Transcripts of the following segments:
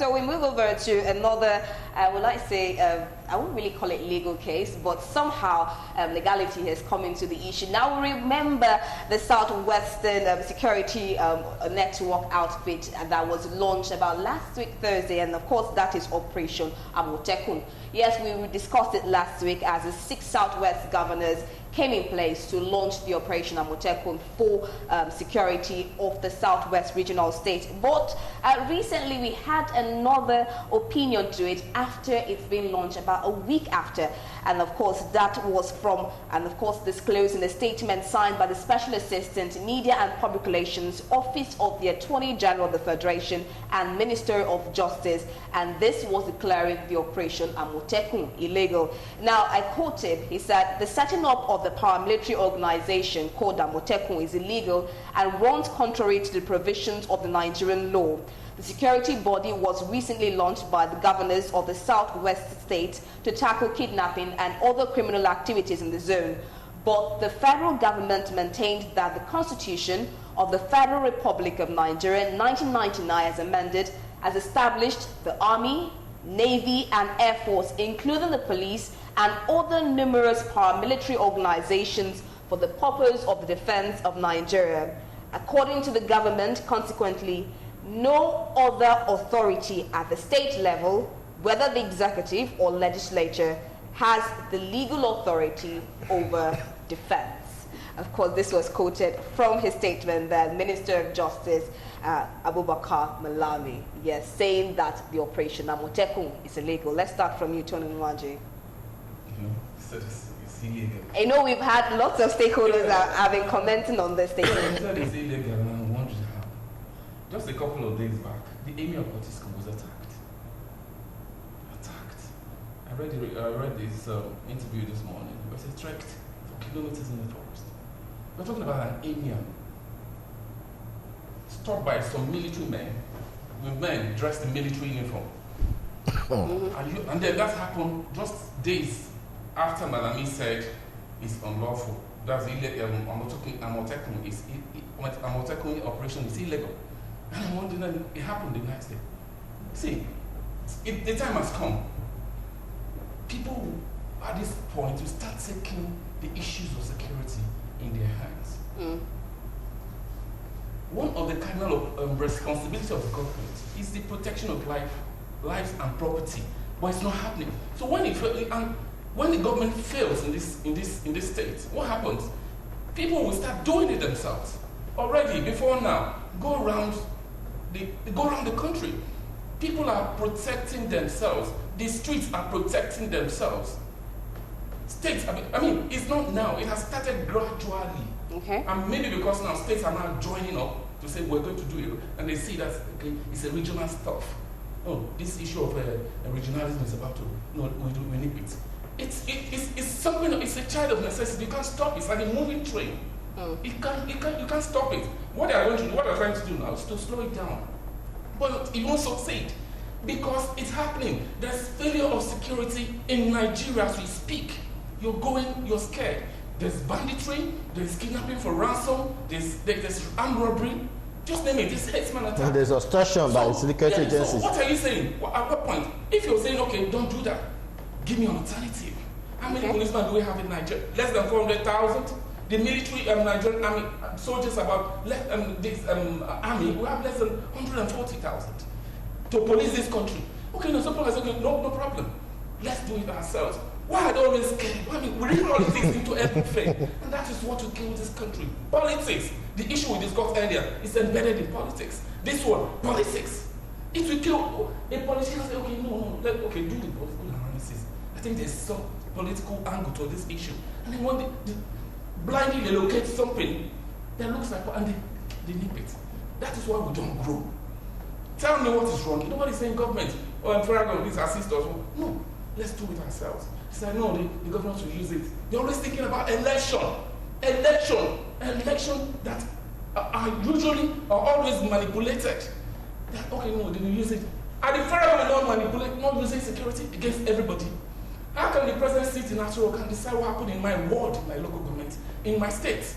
So we move over to another, I won't really call it legal case, but somehow legality has come into the issue. Now we remember the Southwestern Security Network outfit that was launched about last week Thursday, and of course that is Operation Amotekun. Yes, we discussed it last week as the 6 Southwest governors came in place to launch the Operation Amotekun for security of the Southwest regional state. But recently we had another opinion to it after it's been launched, about a week after. And of course that was from, and of course disclosed in a statement signed by the Special Assistant Media and Public Relations Office of the Attorney General of the Federation and Minister of Justice. And this was declaring the Operation Amotekun illegal. Now I quoted, he said, the setting up of the paramilitary organization called Amotekun is illegal and runs contrary to the provisions of the Nigerian law. The security body was recently launched by the governors of the Southwest states to tackle kidnapping and other criminal activities in the zone. But the federal government maintained that the Constitution of the Federal Republic of Nigeria in 1999 as amended has established the Army, Navy and Air Force, including the police and other numerous paramilitary organizations for the purpose of the defense of Nigeria. According to the government, consequently, no other authority at the state level, whether the executive or legislature, has the legal authority over defense. Of course, this was quoted from his statement, the Minister of Justice, Abubakar Malami, yes, saying that the Operation Amotekun is illegal. Let's start from you, Tony Nwanji. It's illegal. I know we've had lots of stakeholders that have been commenting on this statement. Said it's illegal, and I wondered how. Just a couple of days back, the Emir of Amotekun was attacked. I read this interview this morning. It was trekked for kilometers in the forest. We're talking about an Emir stopped by some military men, with men dressed in military uniform. And then that happened just days after Malami said it's unlawful. That's illegal. Amotekun operation is illegal. And I'm wondering, it happened the next day. See, the time has come. People at this point to start taking the issues of security in their hands. One of the cardinal responsibilities of the government is the protection of lives and property, but it's not happening. So when the government fails in this state, what happens? People will start doing it themselves. Already before now, go around the country. People are protecting themselves. The streets are protecting themselves. States, I mean, it's not now. It has started gradually. Okay. And maybe because now states are now joining up to say we're going to do it, and they see that okay, it's a regional stuff. No, this issue of regionalism is about to. No, we need it. It's something. It's a child of necessity. You can't stop it. It's like a moving train. You can't stop it. What they're trying to do now is to slow it down, but it won't succeed because it's happening. There's failure of security in Nigeria as we speak. You're scared. There's banditry, there's kidnapping for ransom, there's armed robbery. Just name it, this herdsman attack. And there's extortion by security agencies. So what are you saying? At what point? If you're saying, okay, don't do that, give me an alternative. How many policemen do we have in Nigeria? Less than 400,000. The military Nigerian army soldiers about army, we have less than 140,000 to police this country. Okay, no, someone has said, okay, no problem. Let's do it ourselves. Why are they always scared? I mean, we bring politics into everything, and that is what will kill this country. Politics. The issue we discussed earlier is embedded in politics. This one, politics. It will kill a politician. Say, okay, no, do the political analysis. I think there's some political angle to this issue, and then when they blindly locate something that looks like, and they nip it. That is why we don't grow. Tell me what is wrong. Nobody's saying government or federal government assist us. No, let's do it ourselves. Say, no, the government will use it. They're always thinking about election that are usually always manipulated. That, okay, no, they will use it. And the federal government not using security against everybody. How can the president sit in Asoro and decide what happened in my ward, in my local government, in my state?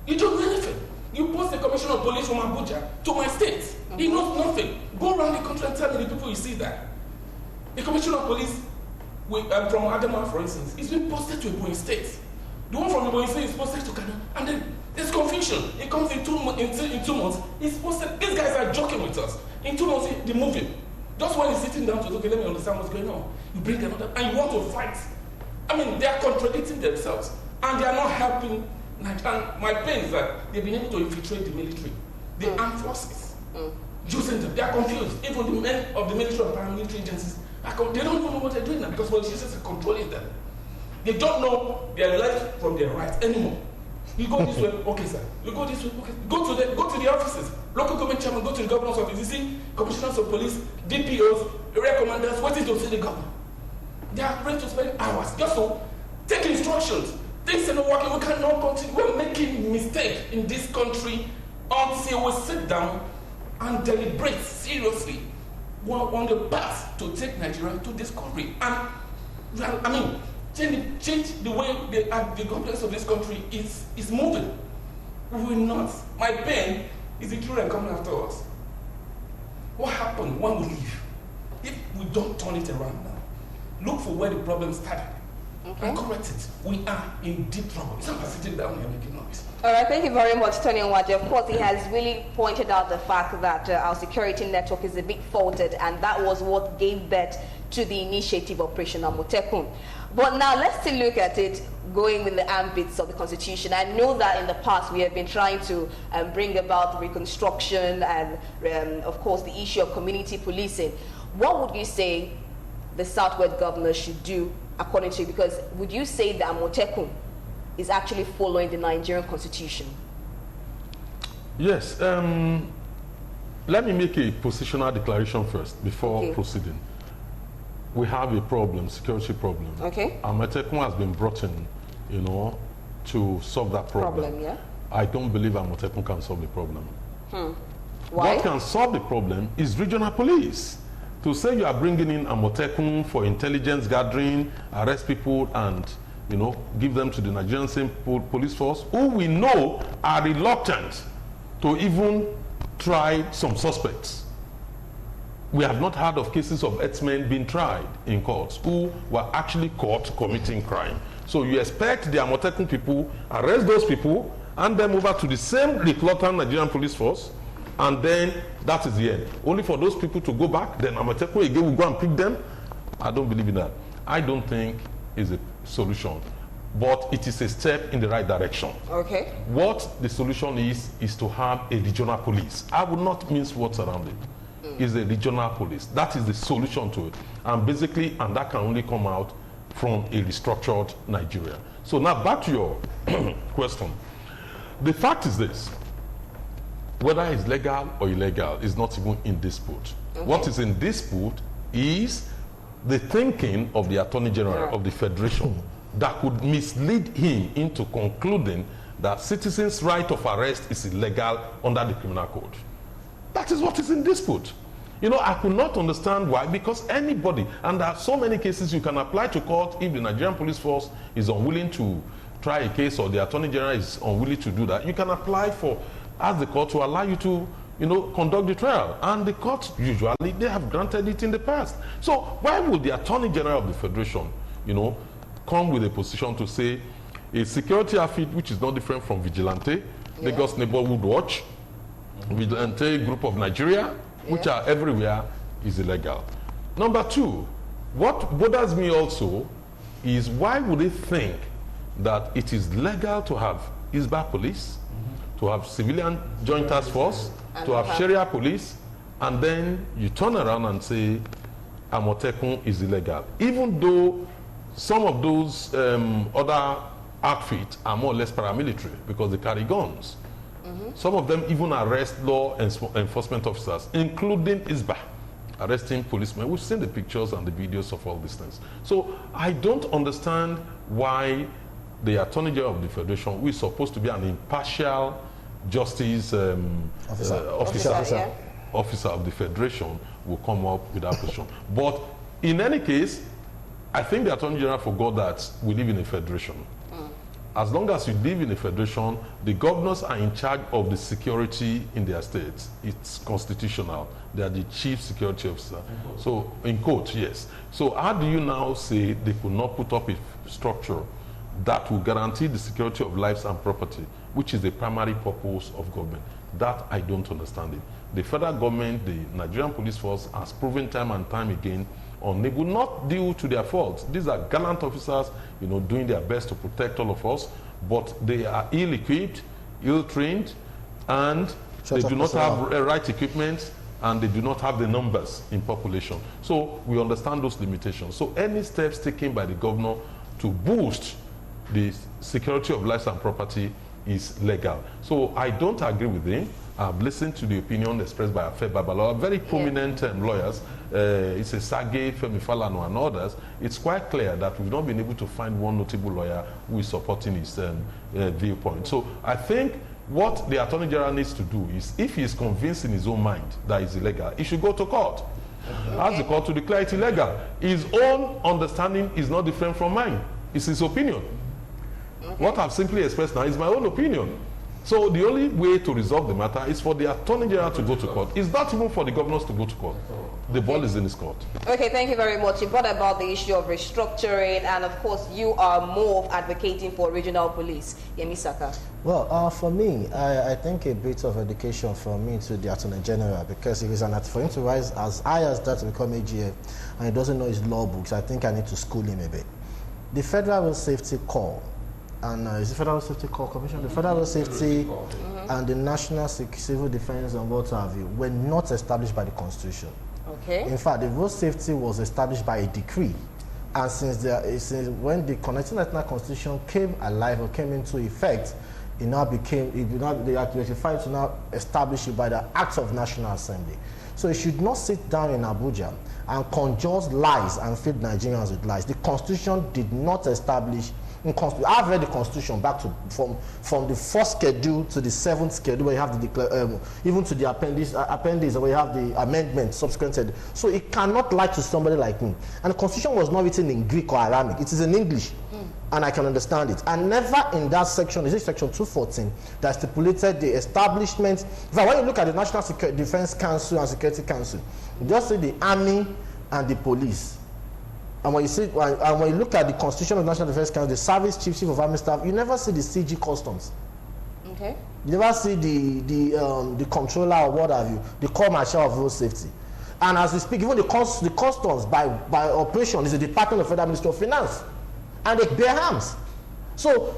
You don't do anything. You post the commissioner of police from Abuja to my state. He knows nothing. Go around the country and tell me the people you see there. The commissioner of police from Adamawa, for instance, is being posted to Ebonyi State. The one from Ebonyi State is posted to Kano. And then there's confusion. It comes in 2 months. It's posted. These guys are joking with us. In 2 months, they move him. Just when he's sitting down to look, okay, let me understand what's going on. You bring another, and you want to fight. I mean, they are contradicting themselves. And they are not helping. And my pain is that they've been able to infiltrate the military, the armed forces, using them. They are confused. Even the men of the military and paramilitary agencies, they don't even know what they're doing now because politicians are controlling them. They don't know their left from their right anymore. You go this way, okay, sir. You go this way, okay. Go to the offices. Local government chairman, go to the governor's office. You see commissioners of police, DPOs, area commanders waiting to see the governor. They are ready to spend hours just to take instructions. Things are not working. We cannot continue. We're making mistakes in this country until we sit down and deliberate seriously on the path to take Nigeria to discovery. And I mean, change the way the governance of this country is moving. We will not. My pain is the children coming after us. What happened when we leave? If we don't turn it around now, look for where the problem started. And correct it. We are in deep trouble. It's not by sitting down here making noise. All right, thank you very much, Tony Nwaje. Of course, he has really pointed out the fact that our security network is a bit faulted, and that was what gave birth to the initiative Operation Amotekun. But now let's still look at it going in the ambits of the Constitution. I know that in the past we have been trying to bring about reconstruction and, of course, the issue of community policing. What would you say the Southwest governor should do according to you? Because would you say that Amotekun is actually following the Nigerian Constitution? Yes. Let me make a positional declaration first before proceeding. We have a problem, security problem. Okay. Amotekun has been brought in, to solve that problem. Yeah. I don't believe Amotekun can solve the problem. Why? What can solve the problem is regional police. To say you are bringing in Amotekun for intelligence gathering, arrest people and, give them to the Nigerian same police force, who we know are reluctant to even try some suspects. We have not heard of cases of herdsmen being tried in courts who were actually caught committing crime. So you expect the Amotekun people, arrest those people, hand them over to the same reluctant Nigerian police force, and then that is the end. Only for those people to go back, then Amotekun again will go and pick them. I don't believe in that. I don't think it's a solution, but it is a step in the right direction. Okay. What the solution is to have a regional police. I would not mince words around it. Is a regional police. That is the solution to it. And basically, and that can only come out from a restructured Nigeria. So now back to your question. The fact is this: whether it's legal or illegal is not even in dispute. What is in dispute is the thinking of the Attorney General of the Federation that could mislead him into concluding that citizens' right of arrest is illegal under the Criminal Code. That is what is in dispute. I could not understand why, because anybody, and there are so many cases you can apply to court if the Nigerian police force is unwilling to try a case or the Attorney General is unwilling to do that, you can apply ask the court to allow you to, conduct the trial. And the court, usually, they have granted it in the past. So why would the Attorney General of the Federation, come with a position to say a security outfit which is not different from Vigilante, Lagos Neighborhood Watch, Vigilante Group of Nigeria, which are everywhere, is illegal? Number two, what bothers me also is why would they think that it is legal to have ISBA police, to have civilian joint task force, to have Sharia police, and then you turn around and say Amotekun is illegal, even though some of those other outfits are more or less paramilitary because they carry guns. Some of them even arrest law enforcement officers, including ISBA, arresting policemen. We've seen the pictures and the videos of all these things. So I don't understand why the Attorney General of the Federation, who is supposed to be an impartial justice officer of the Federation, will come up with that position. But in any case, I think the Attorney General forgot that we live in a federation. As long as you live in a federation, the governors are in charge of the security in their states. It's constitutional. They are the chief security officer. So, in quote, yes. So how do you now say they could not put up a structure that will guarantee the security of lives and property, which is the primary purpose of government? That I don't understand it. The federal government, the Nigerian police force, has proven time and time again unable, not due to their faults. These are gallant officers, you know, doing their best to protect all of us, but they are ill-equipped, ill-trained, and they do not have right equipment, and they do not have the numbers in population. So we understand those limitations. So any steps taken by the governor to boost the security of lives and property is legal. So I don't agree with him. I've listened to the opinion expressed by Afe Babalola, very prominent lawyers. It's a Sage, Femi Falana, and others. It's quite clear that we've not been able to find one notable lawyer who is supporting his viewpoint. So I think what the Attorney General needs to do is, if he is convinced in his own mind that it's illegal, he should go to court. Ask the court to declare it illegal. His own understanding is not different from mine. It's his opinion. What I've simply expressed now is my own opinion. So the only way to resolve the matter is for the Attorney General to go to court. It's not even for the governors to go to court. The ball is in his court. Okay, thank you very much. You brought about the issue of restructuring, and of course you are more of advocating for regional police. Yemi Saka. Well, for me, I think a bit of education from me to the Attorney General, because if it's for him to rise as high as that to become AGF and he doesn't know his law books, I think I need to school him a bit. The Federal Road Safety Corps, and is the Federal Safety Corps Commission, the Federal Road Safety and the National Civil Defense and what have you were not established by the Constitution. Okay. In fact, the road safety was established by a decree, and since when the Connecting National Constitution came alive or came into effect, they ratified to now establish it by the Act of National Assembly. So it should not sit down in Abuja and conjure lies and feed Nigerians with lies. The Constitution did not establish. I've read the Constitution back to from the first schedule to the 7th schedule, where you have the even to the appendix where you have the amendment subsequent. So it cannot lie to somebody like me. And the Constitution was not written in Greek or Aramaic; it is in English, and I can understand it. And never in that section, is it section 214, that stipulated the establishment. In fact, when you look at the National Defense Council and Security Council, you just see the army and the police. And when you look at the Constitution of the National Defense Council, the Service Chief of Army Staff, you never see the CG Customs. Okay. You never see the controller or what have you, the Corps Marshal of Road Safety. And as we speak, even the customs by operation is the Department of Federal Ministry of Finance, and they bear arms. So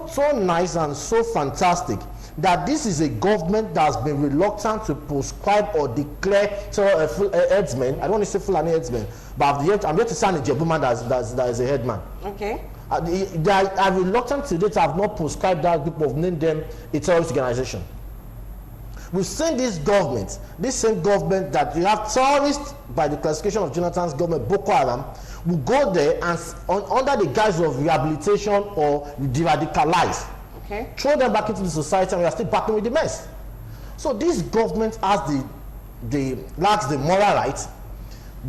so nice and so fantastic that this is a government that's been reluctant to prescribe or declare headsmen. I don't want to say Fulani headsmen, but I'm yet to sign a Jebuman that is a headman. Okay. They are reluctant to date have not prescribed that group of name them a terrorist organization. We've seen this same government that you have terrorists by the classification of Jonathan's government, Boko Haram, will go there and under the guise of rehabilitation or de-radicalize. Okay. Throw them back into the society, and we are still battling with the mess. So this government has lacks the moral right,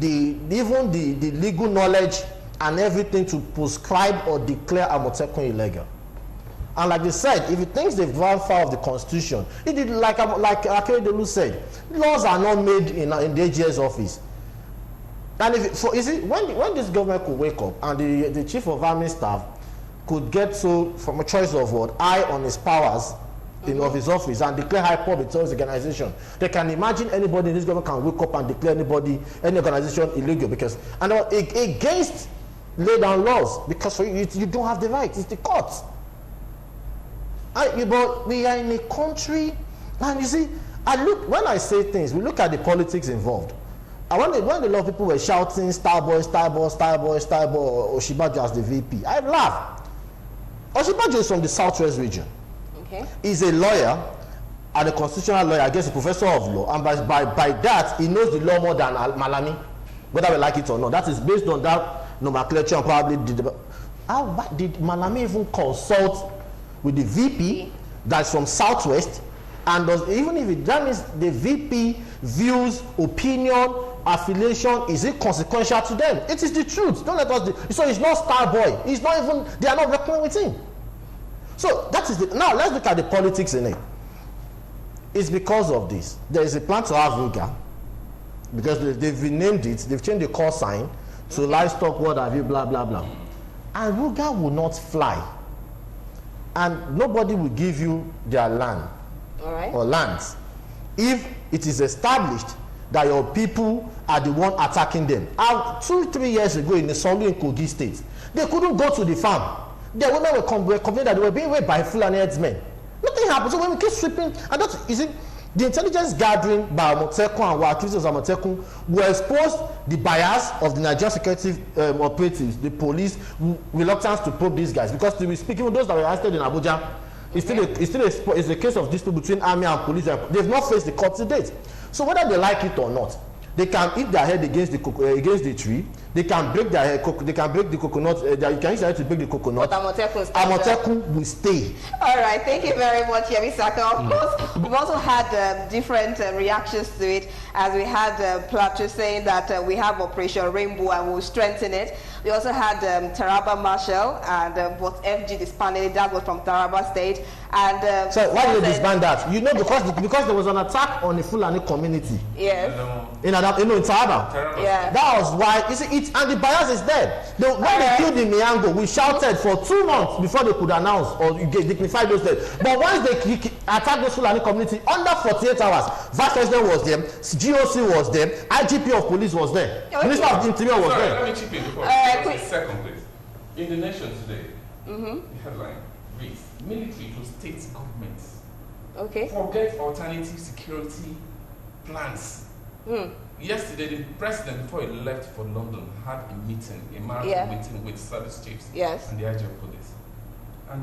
even the legal knowledge and everything to prescribe or declare Amotekun illegal. And like they said, if it thinks they've run foul of the Constitution, it did like Akeredolu said, laws are not made in the AG's office. And when this government could wake up and the Chief of Army Staff could get so, from a choice of word, eye on his powers of his office and declare HIPOB a terrorist organization, they can imagine anybody in this government can wake up and declare any organization illegal and against lay down laws, because you don't have the right. It's the courts. But we are in a country, and you see, when I say things, we look at the politics involved. And when a lot of people were shouting Starboy, Oshibajo as the VP, I laughed. Oshibajo is from the Southwest region. Okay. He's a lawyer, and a constitutional lawyer, I guess a professor of law, and by that, he knows the law more than Malami, whether we like it or not. That is based on that nomenclature and probably how did Malami even consult with the VP that's from Southwest And even if that means the VP views, opinion, affiliation is inconsequential to them. It is the truth. Don't let us. So it's not Star Boy. It's not even. They are not reckoning with him. So that is the. Now let's look at the politics in it. It's because of this. There is a plan to have Ruga, because they've renamed it. They've changed the call sign to livestock. What have you? Blah blah blah. And Ruga will not fly. And nobody will give you their land. All right. Or lands if it is established that your people are the one attacking them. 2-3 years ago in the Solu in Kogi State, they couldn't go to the farm. The women were complaining that they were being raped by Fulani headsmen. Nothing happened. So when we keep sweeping, and that is it. The intelligence gathering by Amotekun and our activities of Amotekun will expose the bias of the Nigerian security operatives, the police, reluctance to probe these guys, because to be speaking, those that were arrested in Abuja, it's a case of dispute between army and police. They've not faced the court to date. So whether they like it or not, they can hit their head against the tree. They can break their head. They can break the coconut. You can use their head to break the coconut. But Amotekun will stay. All right, thank you very much, Yemi Saka. Of course, we've also had different reactions to it, as we had Plateau saying that we have Operation Rainbow and we'll strengthen it. We also had Taraba Marshal and what FG disbanded. That was from Taraba State. And so why did they disband that? You know, because there was an attack on the Fulani community. Yes. In Taraba. Yeah. That was why. You see, and the bias is there. When they killed in Miango, we shouted for 2 months before they could announce or dignify those days. But once they attacked the Fulani community, under 48 hours, Vice President was there, GOC was there, IGP of Police was there, Minister of the Interior was there. Let me chip in before. Second, please. In the Nation today, the headline reads: military to state governments. Okay. Forget alternative security plans. Yesterday, the president, before he left for London, had a meeting, a marathon meeting with service chiefs and the AGF police. And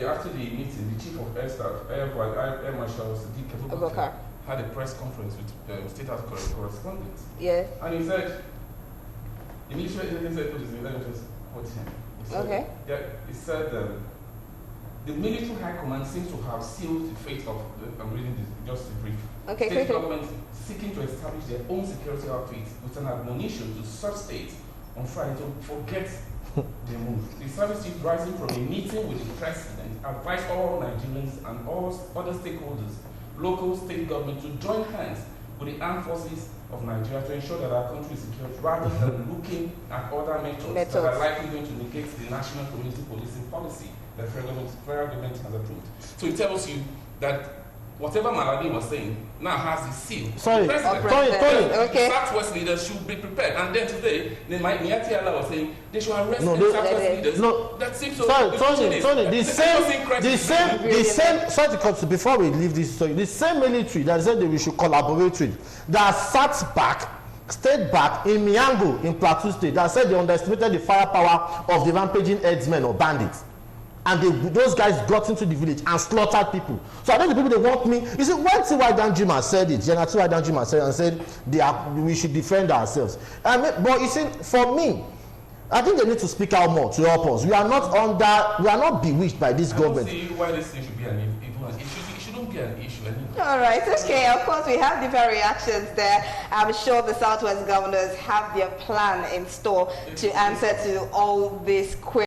after the meeting, the chief of Air Staff, Air Marshal Sadiq Abubakar, had a press conference with State House correspondents. Yes. And he said, the military intelligence said, let me just quote him. He said, he said, the military high command seems to have sealed the fate of, I'm reading this just to brief, state governments seeking to establish their own security outfits with an admonition to such states on Friday to forget the move. The service chief, rising from a meeting with the president, advised all Nigerians and all other stakeholders, local, state government, to join hands with the armed forces of Nigeria to ensure that our country is secure, rather than looking at other methods that are likely going to negate the national community policing policy that federal government has approved. So it tells you that whatever Maladi was saying now has the seal. Sorry, Tony. Southwest leaders should be prepared. And then today, Miati Allah was saying they should arrest Southwest leaders. No, that seems so. Tony. The same. Sorry to cut before we leave this story. The same military that said that we should collaborate with, that stayed back in Miango in Plateau State, that said they underestimated the firepower of the rampaging headsmen or bandits. And those guys got into the village and slaughtered people. So I know the people they want me. You see, when T.Y. Danjuma said it, General T.Y. Danjuma said and said we should defend ourselves. But you see, for me, I think they need to speak out more to help us. We are not bewitched by this government. I don't see why this thing should be an issue. It shouldn't be an issue anymore. All right, okay. Of course, we have different reactions there. I'm sure the Southwest governors have their plan in store to answer to all these questions.